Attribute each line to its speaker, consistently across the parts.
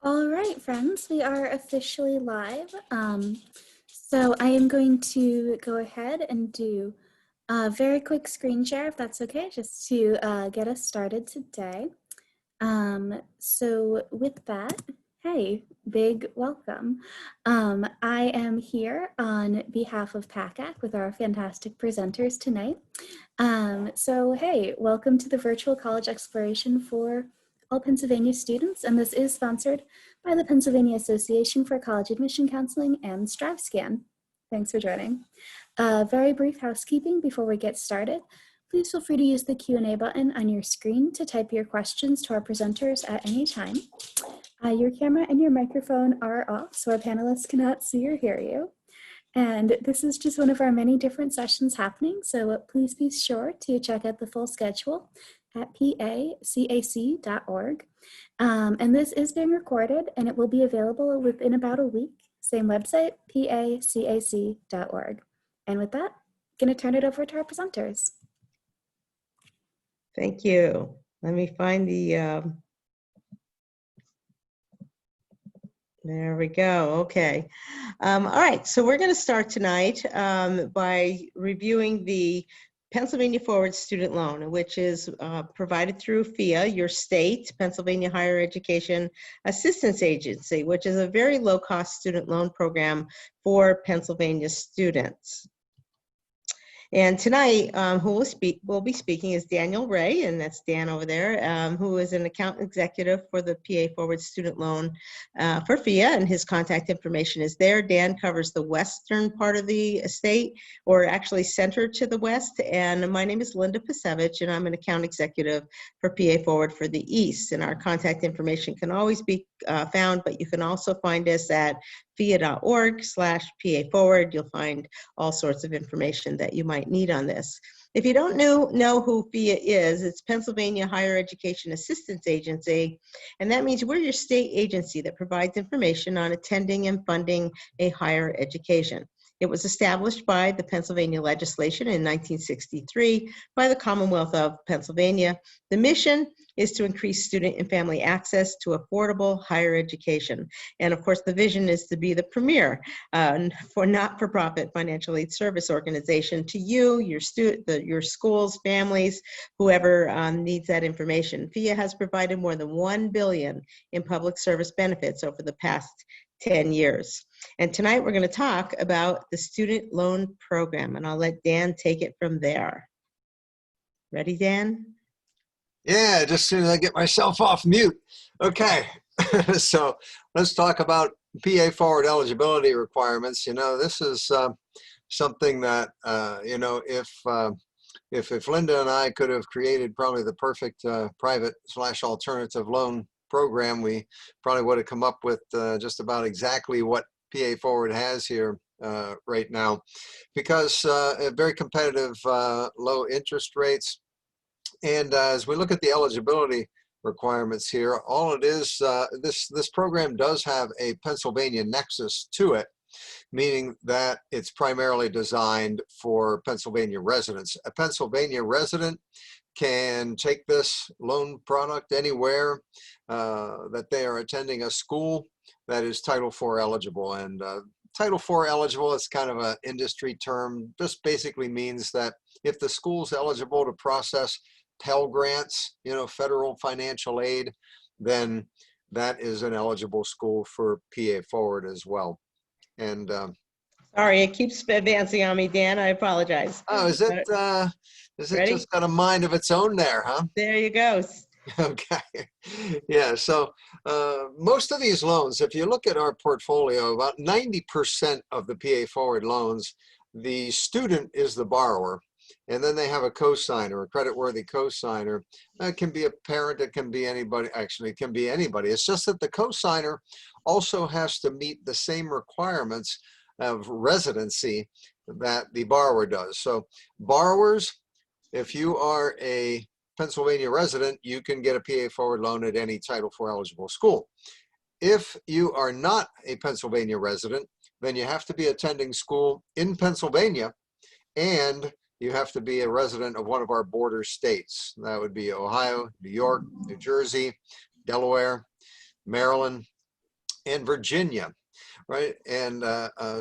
Speaker 1: All right, friends, we are officially live. So I am going to go ahead and do a very quick screen share, if that's okay, just to get us started today. So with that, hey, big welcome. I am here on behalf of PACAC with our fantastic presenters tonight. So hey, welcome to the Virtual College Exploration for all Pennsylvania students, and this is sponsored by the Pennsylvania Association for College Admission Counseling and StriveScan. Thanks for joining. Very brief housekeeping before we get started. Please feel free to use the Q&A button on your screen to type your questions to our presenters at any time. Your camera and your microphone are off, so our panelists cannot see or hear you. And this is just one of our many different sessions happening, so please be sure to check out the full schedule at PACAC.org. And this is being recorded, and it will be available within about a week. Same website, PACAC.org. And with that, I'm going to turn it over to our presenters.
Speaker 2: Thank you. Let me find the, there we go. Okay. All right. So we're going to start tonight by reviewing the Pennsylvania Forward Student Loan, which is provided through PHEAA, your state, Pennsylvania Higher Education Assistance Agency, which is a very low-cost student loan program for Pennsylvania students. And tonight, who will be speaking is Daniel Ray, and that's Dan over there, who is an account executive for the PA Forward Student Loan for PHEAA, and his contact information is there. Dan covers the western part of the state, or actually center to the west, and my name is Linda Pasevich, and I'm an account executive for PA Forward for the east, and our contact information can always be found, but you can also find us at PHEAA.org/PAForward. You'll find all sorts of information that you might need on this. If you don't know who PHEAA is, it's Pennsylvania Higher Education Assistance Agency, and that means we're your state agency that provides information on attending and funding a higher education. It was established by the Pennsylvania legislation in 1963 by the Commonwealth of Pennsylvania. The mission is to increase student and family access to affordable higher education. And of course, the vision is to be the premier for not-for-profit financial aid service organization to you, your schools, families, whoever needs that information. PHEAA has provided more than $1 billion in public service benefits over the past 10 years. And tonight we're going to talk about the student loan program, and I'll let Dan take it from there. Ready, Dan?
Speaker 3: Yeah, just as soon as I get myself off mute. Okay, so let's talk about PA Forward eligibility requirements. You know, this is something that, you know, if Linda and I could have created probably the perfect private/alternative loan program, we probably would have come up with just about exactly what PA Forward has here right now, because very competitive low interest rates. And as we look at the eligibility requirements here, all it is, this program does have a Pennsylvania nexus to it, meaning that it's primarily designed for Pennsylvania residents. A Pennsylvania resident can take this loan product anywhere that they are attending a school that is Title IV eligible. And Title IV eligible is kind of an industry term. Just basically means that if the school's eligible to process Pell Grants, you know, federal financial aid, then that is an eligible school for PA Forward as well. And
Speaker 2: sorry, it keeps advancing on me, Dan. I apologize.
Speaker 3: Oh, is it
Speaker 2: Ready?
Speaker 3: just got a mind of its own there, huh?
Speaker 2: There you go.
Speaker 3: Okay. Yeah, so most of these loans, if you look at our portfolio, about 90% of the PA Forward loans, the student is the borrower. And then they have a cosigner, a creditworthy cosigner. It can be a parent, it can be anybody, actually it can be anybody. It's just that the cosigner also has to meet the same requirements of residency that the borrower does. So borrowers, if you are a Pennsylvania resident, you can get a PA Forward loan at any Title IV eligible school. If you are not a Pennsylvania resident, then you have to be attending school in Pennsylvania, and you have to be a resident of one of our border states. That would be Ohio, New York, New Jersey, Delaware, Maryland, and Virginia, right? And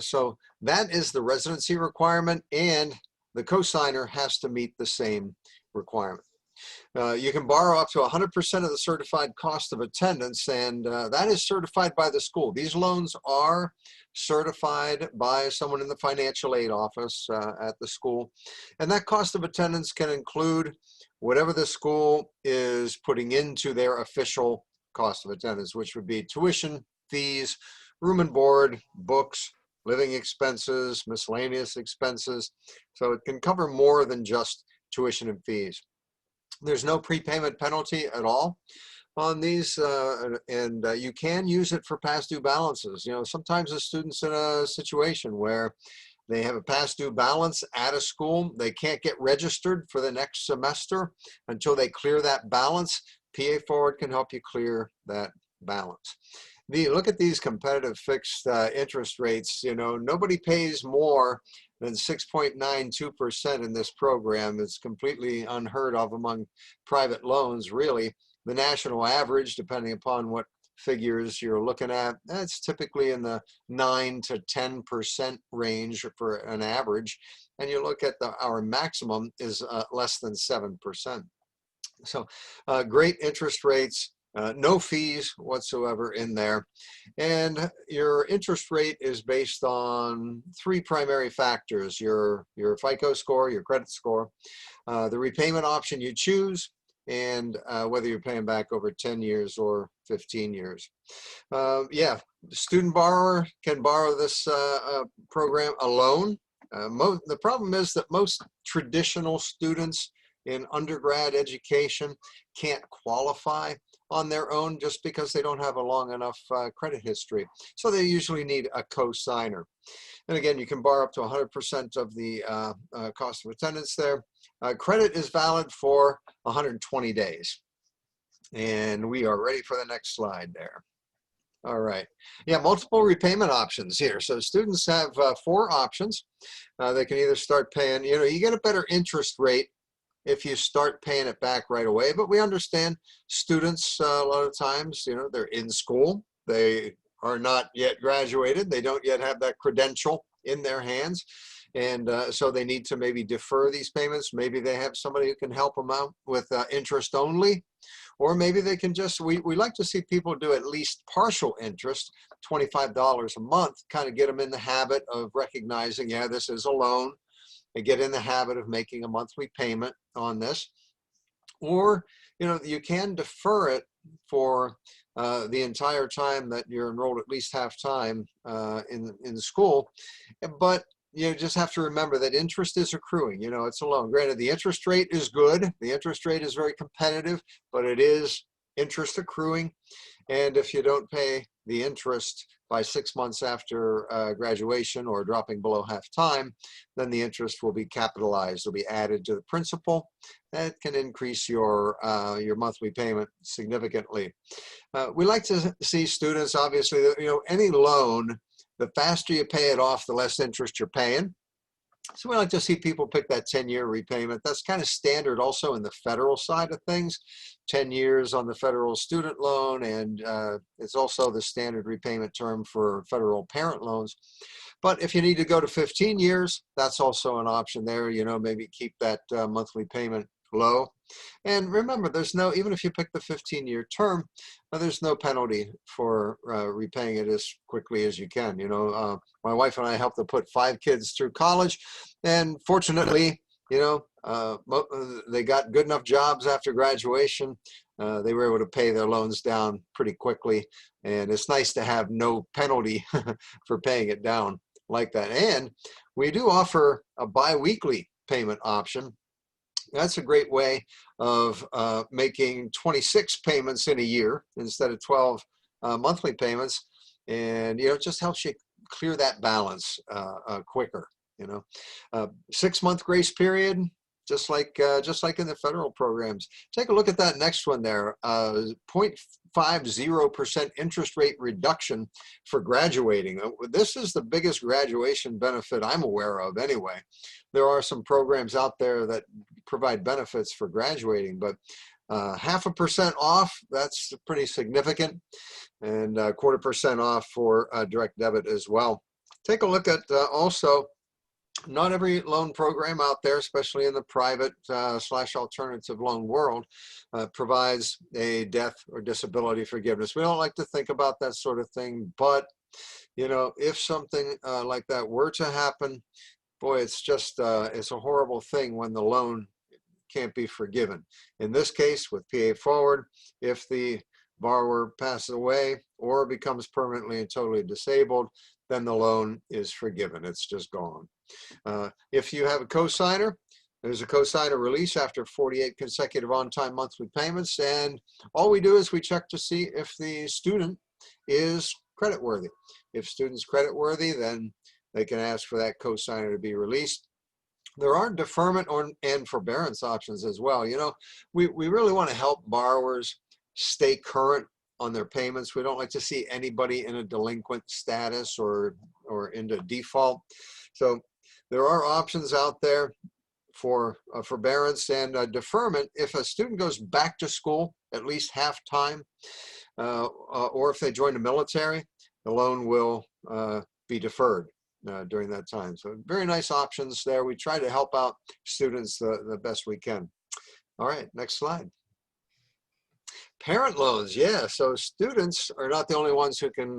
Speaker 3: so that is the residency requirement, and the cosigner has to meet the same requirement. You can borrow up to 100% of the certified cost of attendance, and that is certified by the school. These loans are certified by someone in the financial aid office at the school, and that cost of attendance can include whatever the school is putting into their official cost of attendance, which would be tuition, fees, room and board, books, living expenses, miscellaneous expenses. So it can cover more than just tuition and fees. There's no prepayment penalty at all on these, and you can use it for past due balances. You know, sometimes a student's in a situation where they have a past due balance at a school. They can't get registered for the next semester until they clear that balance. PAForward can help you clear that balance. Look at these competitive fixed interest rates. You know, nobody pays more than 6.92% in this program. It's completely unheard of among private loans, really. The national average, depending upon what figures you're looking at, that's typically in the 9 to 10% range for an average. And you look at our maximum is less than 7%. So great interest rates. No fees whatsoever in there. And your interest rate is based on three primary factors: your FICO score, your credit score, the repayment option you choose, and whether you're paying back over 10 years or 15 years. Yeah, the student borrower can borrow this program alone. The problem is that most traditional students in undergrad education can't qualify on their own just because they don't have a long enough credit history. So they usually need a co-signer. And again, you can borrow up to 100% of the cost of attendance there. Credit is valid for 120 days. And we are ready for the next slide there. All right. Yeah, multiple repayment options here. So students have 4 options. They can either start paying, you know, you get a better interest rate if you start paying it back right away. But we understand students, a lot of times, you know, they're in school. They are not yet graduated. They don't yet have that credential in their hands. And so they need to maybe defer these payments. Maybe they have somebody who can help them out with interest only. Or maybe they can just, we like to see people do at least partial interest, $25 a month, kind of get them in the habit of recognizing, yeah, this is a loan. They get in the habit of making a monthly payment on this. Or, you know, you can defer it for the entire time that you're enrolled, at least half time in school. But you just have to remember that interest is accruing. You know, it's a loan. Granted, the interest rate is good. The interest rate is very competitive, but it is interest accruing. And if you don't pay the interest by 6 months after graduation or dropping below half time, then the interest will be capitalized. It'll be added to the principal. That can increase your monthly payment significantly. We like to see students, obviously, you know, any loan, the faster you pay it off, the less interest you're paying. So we like to see people pick that 10-year repayment. That's kind of standard also in the federal side of things, 10 years on the federal student loan, and it's also the standard repayment term for federal parent loans. But if you need to go to 15 years, that's also an option there. You know, maybe keep that monthly payment low. And remember, there's no, even if you pick the 15-year term, there's no penalty for repaying it as quickly as you can. You know, my wife and I helped to put 5 kids through college, and fortunately, you know, they got good enough jobs after graduation. They were able to pay their loans down pretty quickly, and it's nice to have no penalty for paying it down like that. And we do offer a bi-weekly payment option. That's a great way of making 26 payments in a year instead of 12 monthly payments. And, you know, it just helps you clear that balance quicker, you know. 6-month grace period, just like in the federal programs. Take a look at that next one there, 0.50% interest rate reduction for graduating. This is the biggest graduation benefit I'm aware of anyway. There are some programs out there that provide benefits for graduating, but 0.5% off, that's pretty significant, and 0.25% off for direct debit as well. Take a look at also, not every loan program out there, especially in the private / alternative loan world, provides a death or disability forgiveness. We don't like to think about that sort of thing, but you know, if something like that were to happen, boy, it's just it's a horrible thing when the loan can't be forgiven. In this case, with PA Forward, if the borrower passes away or becomes permanently and totally disabled, then the loan is forgiven. It's just gone. If you have a cosigner, there's a cosigner release after 48 consecutive on-time monthly payments, and all we do is we check to see if the student is creditworthy. If student's creditworthy, then they can ask for that cosigner to be released. There are deferment and forbearance options as well. You know, we really want to help borrowers stay current on their payments. We don't like to see anybody in a delinquent status or into default. So there are options out there for forbearance and deferment. If a student goes back to school at least half time, or if they join the military, the loan will be deferred during that time. So very nice options there. We try to help out students the best we can. All right, next slide. Parent loans, yeah. So students are not the only ones who can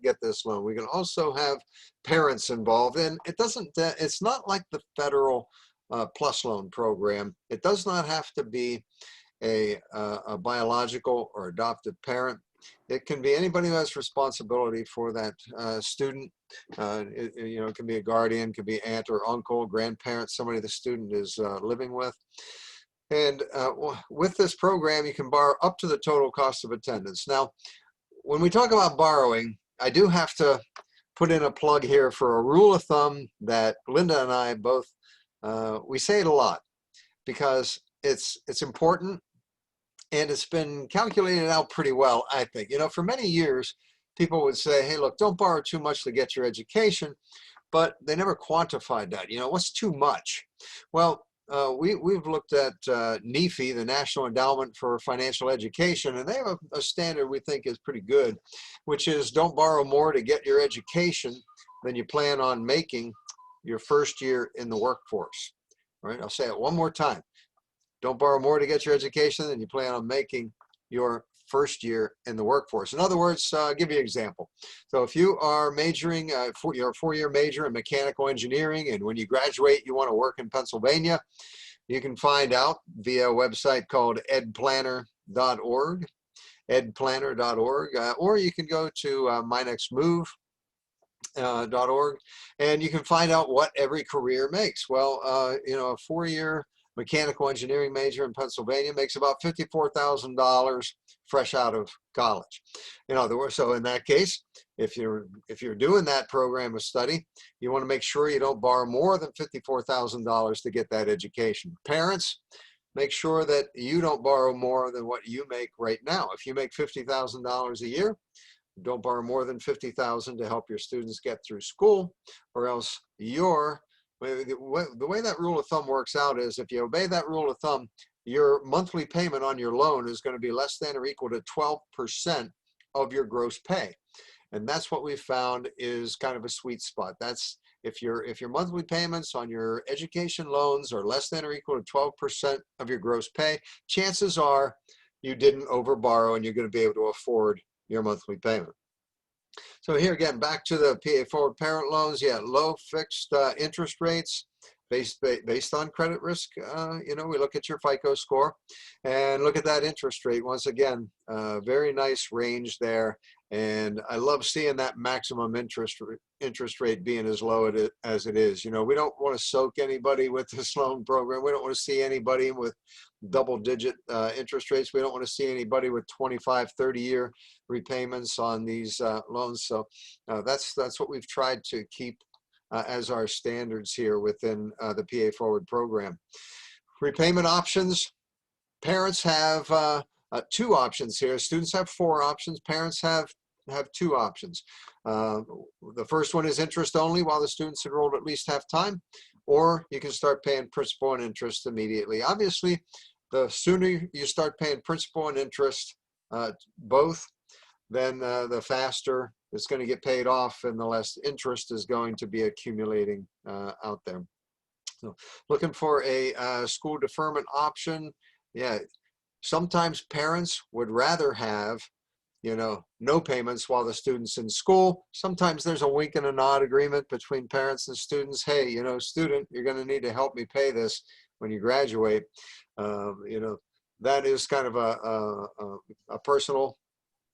Speaker 3: get this loan. We can also have parents involved, and it doesn't. It's not like the federal PLUS loan program. It does not have to be a biological or adopted parent. It can be anybody who has responsibility for that student. You know, it can be a guardian, could be aunt or uncle, grandparent, somebody the student is living with. And with this program, you can borrow up to the total cost of attendance. Now, when we talk about borrowing, I do have to put in a plug here for a rule of thumb that Linda and I both, we say it a lot because it's important. And it's been calculated out pretty well, I think. You know, for many years, people would say, hey, look, don't borrow too much to get your education, but they never quantified that. You know, what's too much? Well, we've looked at NEFI, the National Endowment for Financial Education, and they have a standard we think is pretty good, which is don't borrow more to get your education than you plan on making your first year in the workforce. All right, I'll say it one more time. Don't borrow more to get your education than you plan on making your first year in the workforce. In other words, I'll give you an example. So if you are majoring, you're a four-year major in mechanical engineering, and when you graduate, you want to work in Pennsylvania, you can find out via a website called edplanner.org, or you can go to mynextmove.org, and you can find out what every career makes. Well, you know, a four-year mechanical engineering major in Pennsylvania makes about $54,000 fresh out of college. In other words, so in that case, if you're doing that program of study, you want to make sure you don't borrow more than $54,000 to get that education. Parents, make sure that you don't borrow more than what you make right now. If you make $50,000 a year, don't borrow more than $50,000 to help your students get through school, or else the way that rule of thumb works out is if you obey that rule of thumb, your monthly payment on your loan is going to be less than or equal to 12% of your gross pay. And that's what we found is kind of a sweet spot. That's if your monthly payments on your education loans are less than or equal to 12% of your gross pay, chances are you didn't overborrow and you're going to be able to afford your monthly payment. So here again, back to the PA Forward parent loans. Yeah, low fixed interest rates based on credit risk. You know, we look at your FICO score and look at that interest rate. Once again, very nice range there. And I love seeing that maximum interest rate being as low as it is. You know, we don't want to soak anybody with this loan program. We don't want to see anybody with double-digit interest rates. We don't want to see anybody with 25, 30-year repayments on these loans. So that's what we've tried to keep as our standards here within the PA Forward program. Repayment options. Parents have two options here. Students have 4 options. Parents have 2 options. The first one is interest only while the student's enrolled at least half time, or you can start paying principal and interest immediately. Obviously, the sooner you start paying principal and interest, both, then the faster it's going to get paid off and the less interest is going to be accumulating out there. So looking for a school deferment option. Yeah, sometimes parents would rather have, no payments while the student's in school. Sometimes there's a wink and a nod agreement between parents and students. Hey, student, you're going to need to help me pay this when you graduate. That is kind of a personal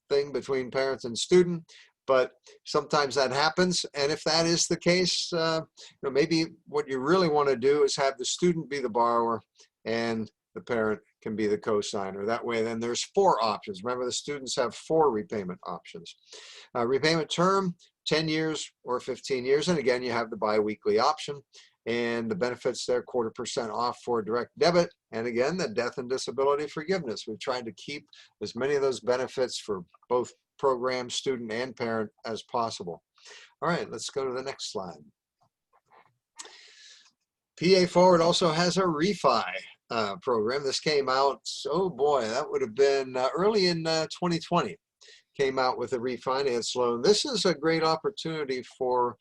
Speaker 3: thing between parents and student, but sometimes that happens. And if that is the case, maybe what you really want to do is have the student be the borrower and the parent can be the co-signer. That way, then there's 4 options. Remember, the students have 4 repayment options. Repayment term, 10 years or 15 years. And again, you have the biweekly option. And the benefits there, 0.25% off for direct debit. And again, the death and disability forgiveness. We've tried to keep as many of those benefits for both program, student, and parent as possible. All right, let's go to the next slide. PAForward also has a refi program. This came out, oh boy, that would have been early in 2020. Came out with a refinance loan. This is a great opportunity for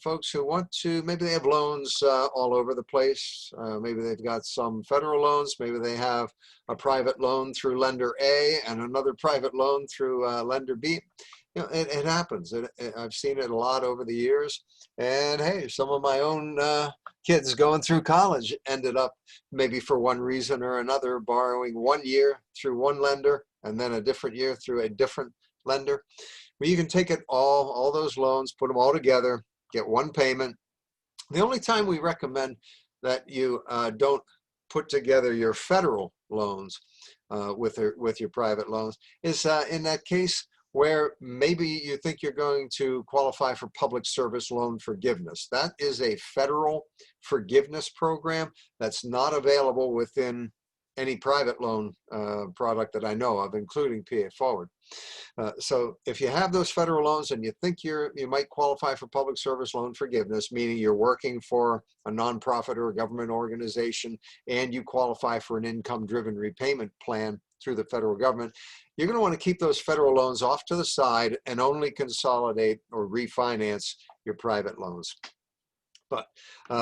Speaker 3: folks who want to, maybe they have loans all over the place. Maybe they've got some federal loans. Maybe they have a private loan through lender A and another private loan through lender B. It happens. I've seen it a lot over the years. And hey, some of my own kids going through college ended up maybe for one reason or another borrowing 1 year through one lender and then a different year through a different lender. But you can take it all those loans, put them all together, get one payment. The only time we recommend that you don't put together your federal loans with your private loans is in that case where maybe you think you're going to qualify for public service loan forgiveness. That is a federal forgiveness program that's not available within any private loan product that I know of, including PAForward. So if you have those federal loans and you think you might qualify for public service loan forgiveness, meaning you're working for a nonprofit or a government organization and you qualify for an income-driven repayment plan through the federal government, you're going to want to keep those federal loans off to the side and only consolidate or refinance your private loans. But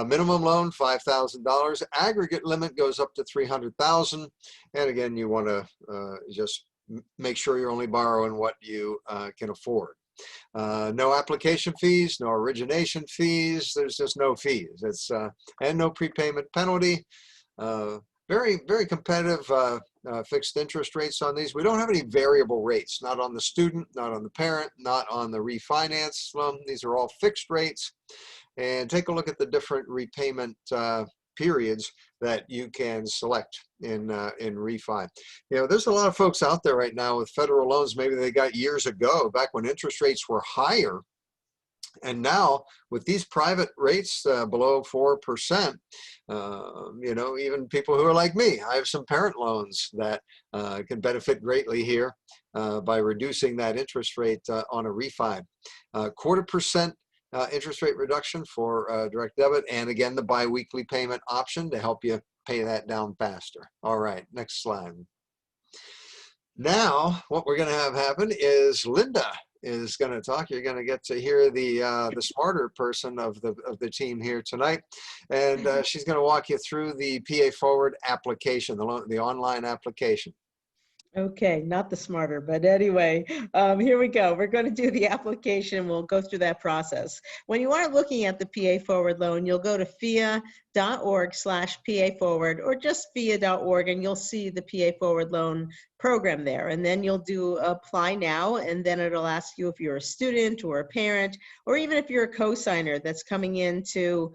Speaker 3: minimum loan, $5,000. Aggregate limit goes up to $300,000. And again, you want to just make sure you're only borrowing what you can afford. No application fees, no origination fees. There's just no fees. It's and no prepayment penalty. Very, very competitive fixed interest rates on these. We don't have any variable rates, not on the student, not on the parent, not on the refinance loan. These are all fixed rates. And take a look at the different repayment periods that you can select in refi. There's a lot of folks out there right now with federal loans. Maybe they got years ago, back when interest rates were higher. And now with these private rates below 4%, even people who are like me, I have some parent loans that can benefit greatly here by reducing that interest rate on a refi. 0.25% interest rate reduction for direct debit, and again, the biweekly payment option to help you pay that down faster. All right, next slide. Now, what we're going to have happen is Linda is going to talk. You're going to get to hear the smarter person of the team here tonight, and she's going to walk you through the PAForward application, the online application.
Speaker 2: Okay, not the smarter, but anyway, here we go. We're going to do the application. We'll go through that process. When you are looking at the PAForward loan, you'll go to PHEAA.org/PAForward or just PHEAA.org, and you'll see the PAForward loan program there. And then you'll do apply now, and then it'll ask you if you're a student or a parent, or even if you're a co-signer that's coming in to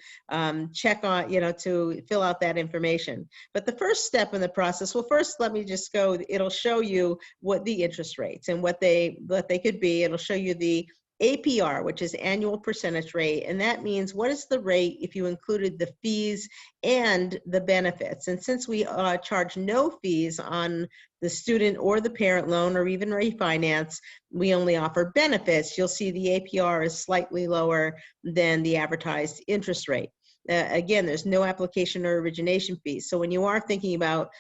Speaker 2: check on, to fill out that information. But the first step in the process, well, first let me just go, it'll show you what the interest rates and what they could be. It'll show you the APR, which is annual percentage rate, and that means what is the rate if you included the fees and the benefits. And since we charge no fees on the student or the parent loan or even refinance, we only offer benefits. You'll see the APR is slightly lower than the advertised interest rate. again, there's no application or origination fees. So when you are thinking about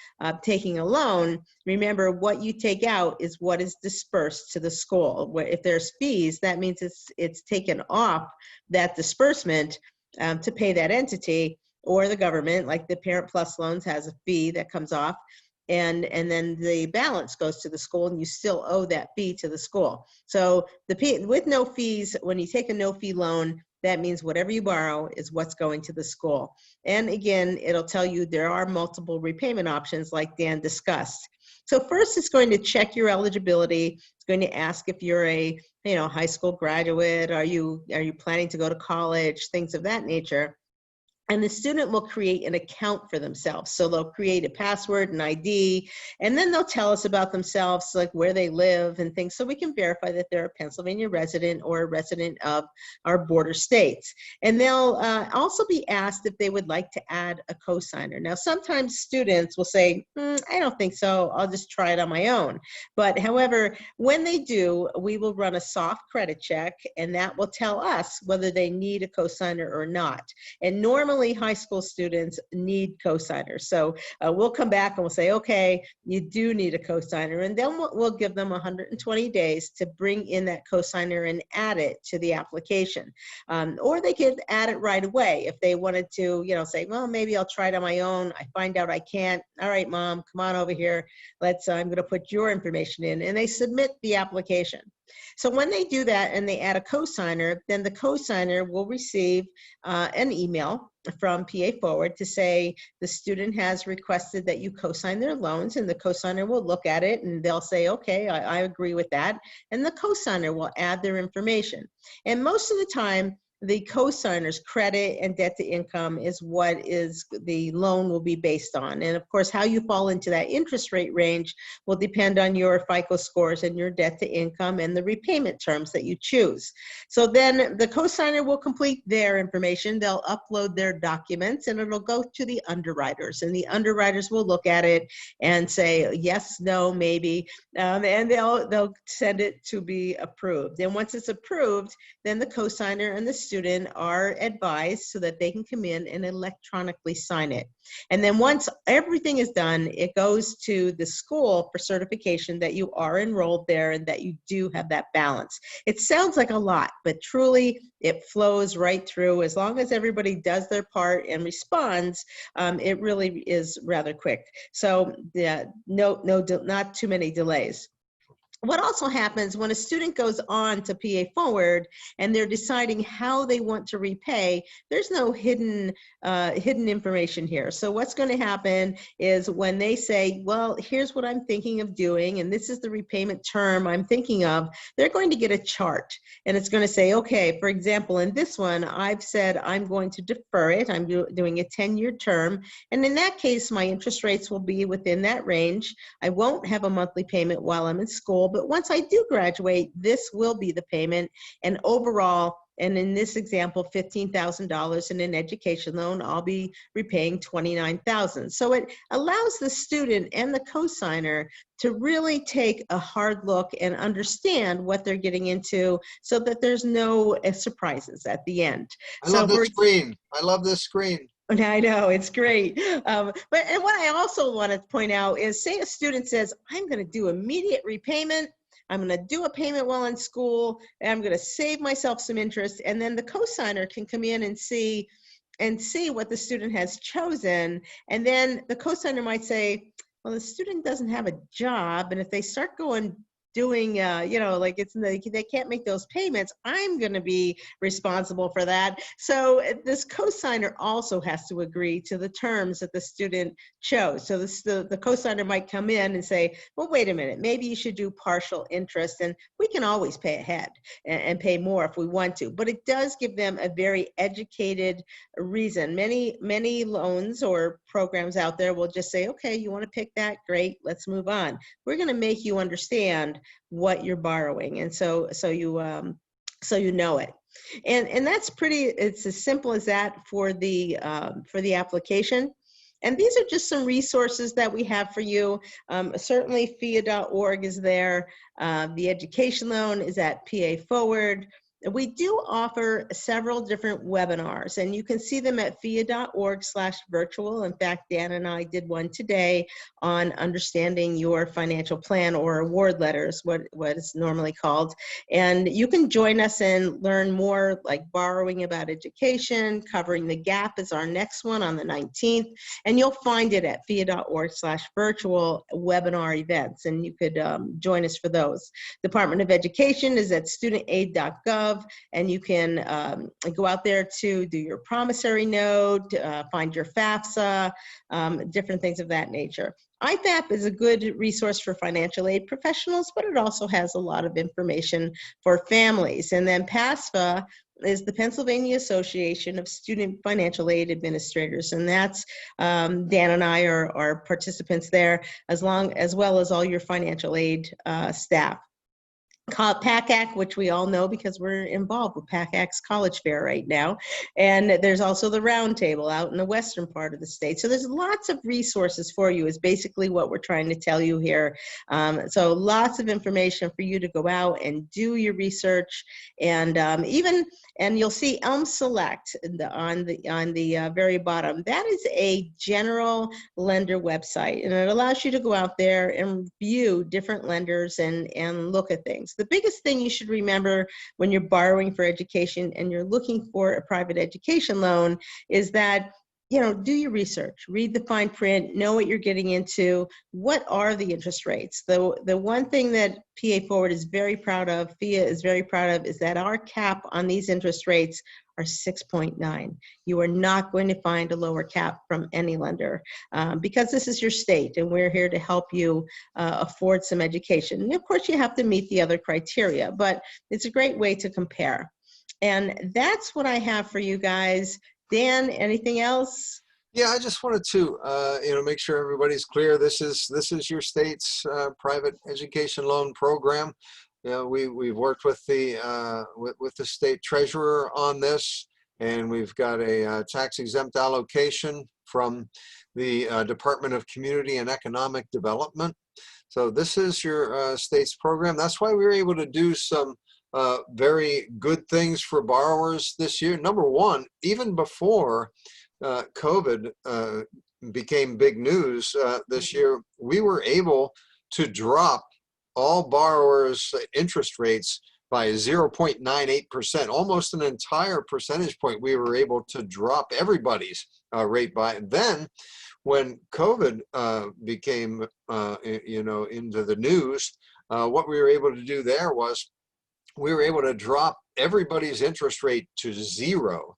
Speaker 2: taking a loan, remember what you take out is what is dispersed to the school. If there's fees, that means it's taken off that disbursement to pay that entity, or the government, like the Parent Plus loans has a fee that comes off, and then the balance goes to the school, and you still owe that fee to the school. So with no fees, when you take a no fee loan, that means whatever you borrow is what's going to the school. And again, it'll tell you there are multiple repayment options like Dan discussed. So first, it's going to check your eligibility. It's going to ask if you're a high school graduate. Are you planning to go to college? Things of that nature. And the student will create an account for themselves. So they'll create a password, an ID, and then they'll tell us about themselves, like where they live and things, so we can verify that they're a Pennsylvania resident or a resident of our border states. And they'll also be asked if they would like to add a cosigner. Now, sometimes students will say, I don't think so, I'll just try it on my own. But however, when they do, we will run a soft credit check, and that will tell us whether they need a cosigner or not. And normally, high school students need cosigners. So we'll come back and we'll say, okay, you do need a cosigner, and then we'll give them 120 days to bring in that cosigner and add it to the application. Or they could add it right away if they wanted to, say, well, maybe I'll try it on my own. I find out I can't. All right, Mom, come on over here. I'm going to put your information in, and they submit the application. So when they do that and they add a cosigner, then the cosigner will receive an email from PA Forward to say the student has requested that you cosign their loans, and the cosigner will look at it and they'll say, okay, I agree with that. And the cosigner will add their information. And most of the time, the cosigner's credit and debt to income is what the loan will be based on. And of course, how you fall into that interest rate range will depend on your FICO scores and your debt to income and the repayment terms that you choose. So then the cosigner will complete their information. They'll upload their documents, and it'll go to the underwriters. And the underwriters will look at it and say, yes, no, maybe, and they'll send it to be approved. And once it's approved, then the cosigner and the student are advised so that they can come in and electronically sign it. And then once everything is done, it goes to the school for certification that you are enrolled there and that you do have that balance. It sounds like a lot, but truly it flows right through. As long as everybody does their part and responds, it really is rather quick. So yeah, not too many delays. What also happens when a student goes on to PA Forward and they're deciding how they want to repay, there's no hidden information here. So what's going to happen is when they say, well, here's what I'm thinking of doing, and this is the repayment term I'm thinking of, they're going to get a chart. And it's going to say, okay, for example, in this one, I've said I'm going to defer it. I'm doing a 10-year term. And in that case, my interest rates will be within that range. I won't have a monthly payment while I'm in school. But once I do graduate, this will be the payment. And overall, and in this example, $15,000 in an education loan, I'll be repaying $29,000. So it allows the student and the cosigner to really take a hard look and understand what they're getting into so that there's no surprises at the end.
Speaker 3: I love this screen. I love this screen.
Speaker 2: I know, it's great. And what I also want to point out is, say a student says, I'm going to do immediate repayment. I'm going to do a payment while in school, and I'm going to save myself some interest. And then the cosigner can come in and see what the student has chosen. And then the cosigner might say, well, the student doesn't have a job. And if they start doing, they can't make those payments, I'm going to be responsible for that. So this cosigner also has to agree to the terms that the student chose. So the cosigner might come in and say, well, wait a minute, maybe you should do partial interest, and we can always pay ahead and pay more if we want to. But it does give them a very educated reason. Many loans or programs out there will just say, okay, you want to pick that? Great, let's move on. We're going to make you understand what you're borrowing, and so you know it, and that's it's as simple as that for the application. And these are just some resources that we have for you. Certainly PHEAA.org is there. The education loan is at PA Forward. we do offer several different webinars, and you can see them at PHEAA.org/virtual. In fact, Dan and I did one today on understanding your financial plan, or award letters, what it's normally called. And you can join us and learn more, like borrowing about education. Covering the Gap is our next one on the 19th. And you'll find it at PHEAA.org/virtual webinar events, and you could join us for those. Department of Education is at studentaid.gov, and you can go out there to do your promissory note, find your FAFSA, different things of that nature. IFAP is a good resource for financial aid professionals, but it also has a lot of information for families. And then PASFA is the Pennsylvania Association of Student Financial Aid Administrators, and that's Dan and I are participants there, as well as all your financial aid staff. PACAC, which we all know because we're involved with PACAC's college fair right now. And there's also the roundtable out in the western part of the state. So there's lots of resources for you, is basically what we're trying to tell you here. So lots of information for you to go out and do your research. And and you'll see Elm Select on the very bottom. That is a general lender website, and it allows you to go out there and view different lenders and look at things. The biggest thing you should remember when you're borrowing for education and you're looking for a private education loan is that, do your research, read the fine print, know what you're getting into, what are the interest rates. The one thing that PA Forward is very proud of, PHEAA is very proud of, is that our cap on these interest rates are 6.9. You are not going to find a lower cap from any lender because this is your state, and we're here to help you afford some education. And of course, you have to meet the other criteria, but it's a great way to compare. And that's what I have for you guys. Dan, anything else?
Speaker 3: Yeah, I just wanted to, make sure everybody's clear. This is your state's private education loan program. We've worked with the state treasurer on this, and we've got a tax-exempt allocation from the Department of Community and Economic Development. So this is your state's program. That's why we were able to do some very good things for borrowers this year. Number one, even before COVID became big news this year, we were able to drop all borrowers' interest rates by 0.98%, almost an entire percentage point. We were able to drop everybody's rate by. And then when COVID became, into the news, what we were able to do there was we were able to drop everybody's interest rate to 0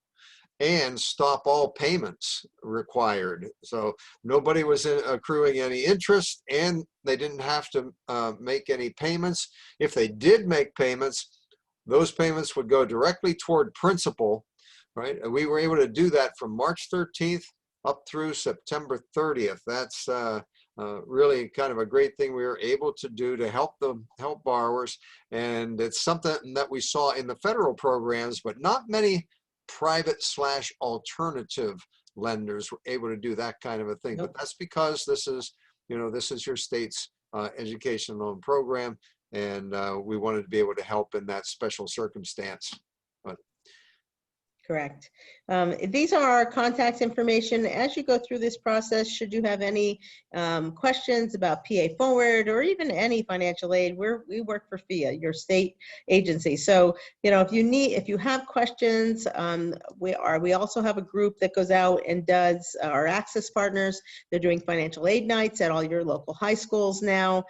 Speaker 3: and stop all payments required. So nobody was accruing any interest, and they didn't have to make any payments. If they did make payments, those payments would go directly toward principal, right? And we were able to do that from March 13th up through September 30th. That's really kind of a great thing we were able to do to help borrowers. And it's something that we saw in the federal programs, but not many private/alternative lenders were able to do that kind of a thing.
Speaker 2: Nope.
Speaker 3: But that's because this is your state's education loan program, and we wanted to be able to help in that special circumstance. But
Speaker 2: Correct. These are our contact information. As you go through this process, should you have any questions about PA Forward or even any financial aid, we work for PHEAA, your state agency. So, if you have questions, we also have a group that goes out and does our access partners. They're doing financial aid nights at all your local high schools now,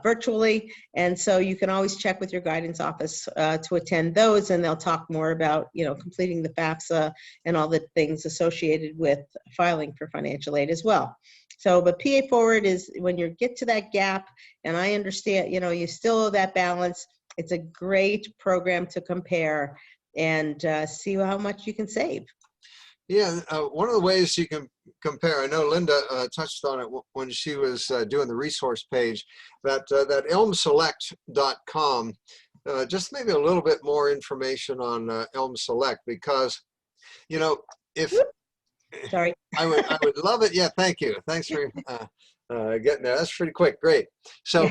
Speaker 2: virtually. And so you can always check with your guidance office to attend those, and they'll talk more about, completing the FAFSA and all the things associated with filing for financial aid as well. So, but PA Forward is when you get to that gap, and I understand, you still owe that balance. It's a great program to compare and see how much you can save.
Speaker 3: yeah, one of the ways you can compare, I know Linda touched on it when she was doing the resource page, that elmselect.com, just maybe a little bit more information on Elm Select, because if
Speaker 2: Sorry.
Speaker 3: I would love it. Yeah, thank you. Thanks for getting there. That's pretty quick. Great. So,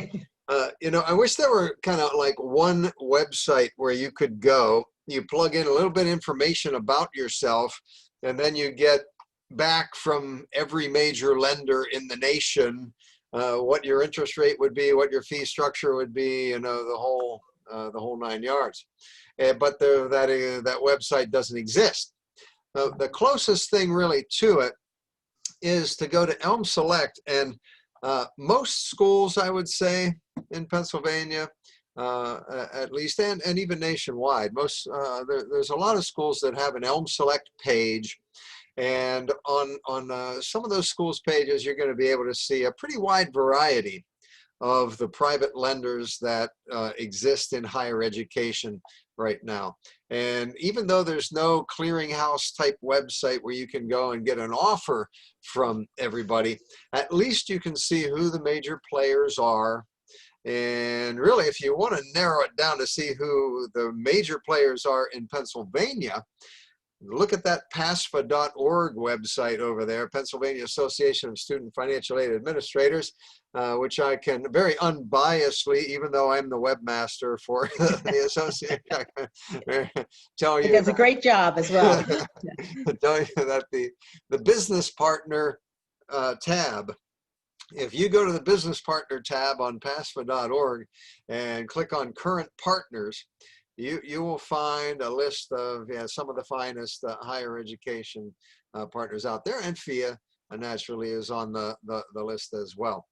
Speaker 3: I wish there were kind of like one website where you could go you plug in a little bit of information about yourself, and then you get back from every major lender in the nation what your interest rate would be, what your fee structure would be, you know, the whole 9 yards. But that website doesn't exist. The closest thing really to it is to go to Elm Select, and most schools, I would say, in Pennsylvania, at least, and even nationwide, there's a lot of schools that have an Elm Select page. And on some of those schools' pages, you're going to be able to see a pretty wide variety of the private lenders that exist in higher education right now. And even though there's no clearinghouse type website where you can go and get an offer from everybody, at least you can see who the major players are. And really, if you want to narrow it down to see who the major players are in Pennsylvania, look at that PASFA.org website over there, Pennsylvania Association of Student Financial Aid Administrators, which I can very unbiasedly, even though I'm the webmaster for the association, I can tell you.
Speaker 2: He does a great job as well.
Speaker 3: Tell you that the business partner tab, if you go to the business partner tab on PASFA.org and click on current partners, you will find a list of some of the finest higher education partners out there, and PHEAA naturally is on the list as well.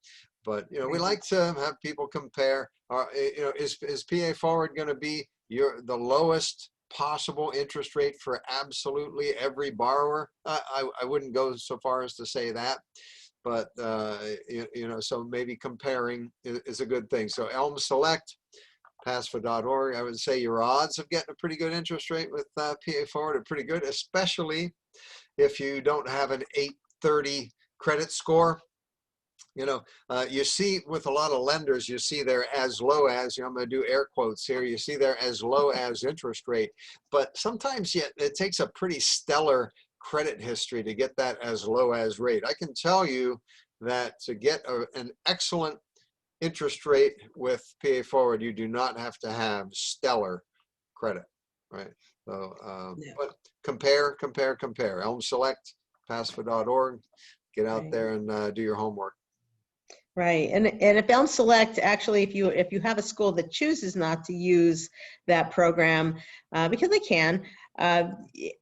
Speaker 3: But you know, we like to have people compare. You know, is PA Forward going to be the lowest possible interest rate for absolutely every borrower? I wouldn't go so far as to say that, but you know, so maybe comparing is a good thing. So Elm Select, PASFA.org, I would say your odds of getting a pretty good interest rate with PA Forward are pretty good, especially if you don't have an 830 credit score. You know, you see with a lot of lenders, you see they're as low as, you know, I'm going to do air quotes here, you see they're as low as interest rate, but sometimes it takes a pretty stellar credit history to get that as low as rate. I can tell you that to get an excellent interest rate with PA Forward, you do not have to have stellar credit, right? So, but compare. Elm Select, PASFA.org, get out there and do your homework.
Speaker 2: Right, and if Elm Select, actually, if you have a school that chooses not to use that program, because they can,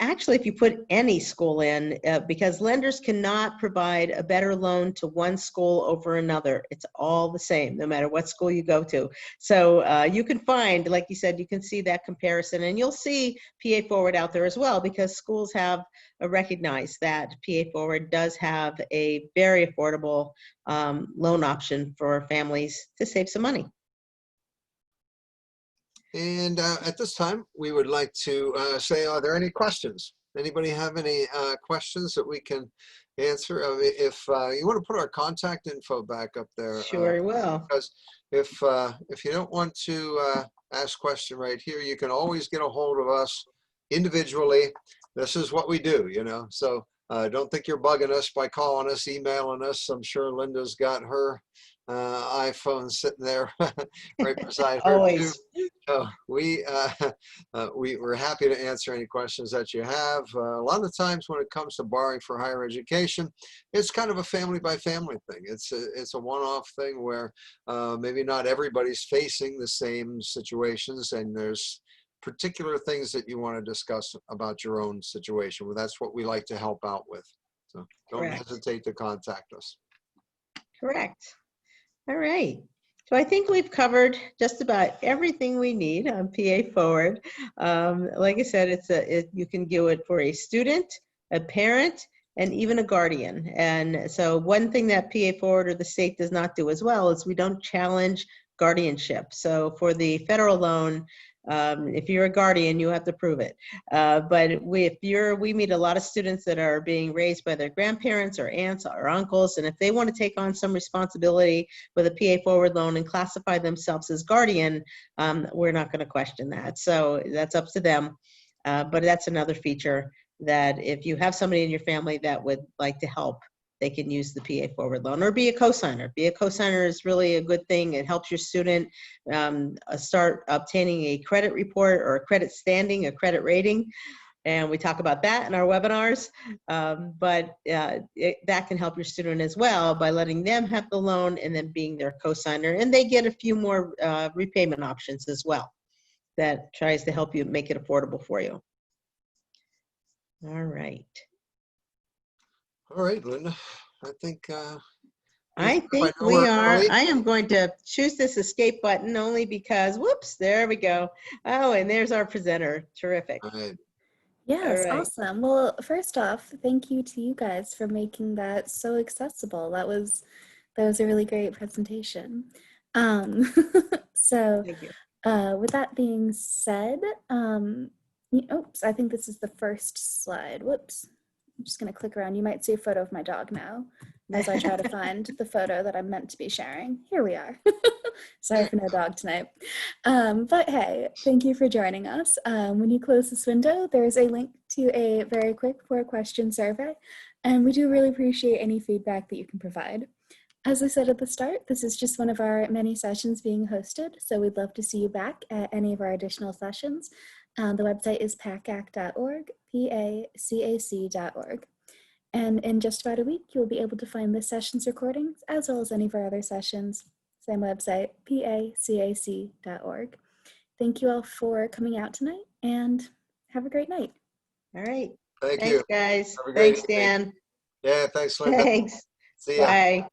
Speaker 2: actually, if you put any school in, because lenders cannot provide a better loan to one school over another. It's all the same, no matter what school you go to. So you can find, like you said, you can see that comparison, and you'll see PA Forward out there as well, because schools have recognized that PA Forward does have a very affordable loan option for families to save some money.
Speaker 3: And at this time, we would like to say, are there any questions? Anybody have any questions that we can answer? If you want to put our contact info back up there.
Speaker 2: Sure will.
Speaker 3: Because if you don't want to ask a question right here, you can always get a hold of us individually. This is what we do, you know. So don't think you're bugging us by calling us, emailing us. I'm sure Linda's got her iPhone sitting there right beside her.
Speaker 2: Always.
Speaker 3: Too. So we're happy to answer any questions that you have. A lot of times when it comes to borrowing for higher education, it's kind of a family by family thing. It's a one-off thing where maybe not everybody's facing the same situations, and there's particular things that you want to discuss about your own situation. Well, that's what we like to help out with. So don't hesitate to contact us.
Speaker 2: Correct. All right. So I think we've covered just about everything we need on PA Forward. Like I said, you can do it for a student, a parent, and even a guardian. And so one thing that PA Forward or the state does not do as well is we don't challenge guardianship. So for the federal loan, if you're a guardian, you have to prove it. But we meet a lot of students that are being raised by their grandparents or aunts or uncles, and if they want to take on some responsibility with a PA Forward loan and classify themselves as guardian, we're not going to question that. So that's up to them. But that's another feature that if you have somebody in your family that would like to help, they can use the PA Forward loan, or be a cosigner. Be a cosigner is really a good thing. It helps your student start obtaining a credit report or a credit standing, a credit rating. And we talk about that in our webinars, that can help your student as well by letting them have the loan and then being their cosigner. And they get a few more repayment options as well that tries to help you make it affordable for you. All right.
Speaker 3: All right, Linda. I think
Speaker 2: we are. I am going to choose this escape button only because, whoops, there we go. Oh, and there's our presenter. Terrific.
Speaker 3: All right.
Speaker 1: Yes,
Speaker 2: All right.
Speaker 1: awesome. Well, first off, thank you to you guys for making that so accessible. That was a really great presentation. So
Speaker 2: Thank you.
Speaker 1: with that being said, oops, I think this is the first slide. Whoops. I'm just going to click around. You might see a photo of my dog now as I try to find the photo that I'm meant to be sharing. Here we are. Sorry for no dog tonight. But hey, thank you for joining us. When you close this window, there's a link to a very quick 4-question survey, and we do really appreciate any feedback that you can provide. As I said at the start, this is just one of our many sessions being hosted, so we'd love to see you back at any of our additional sessions. The website is pacac.org, PACAC.org. And in just about a week, you'll be able to find this session's recordings, as well as any of our other sessions. Same website, PACAC.org. Thank you all for coming out tonight, and have a great night.
Speaker 2: All right.
Speaker 3: Thank
Speaker 2: Thanks,
Speaker 3: you.
Speaker 2: guys.
Speaker 3: Have a great
Speaker 2: Thanks,
Speaker 3: evening.
Speaker 2: Dan.
Speaker 3: Yeah, thanks, Linda.
Speaker 2: Thanks.
Speaker 3: See ya.
Speaker 2: Bye.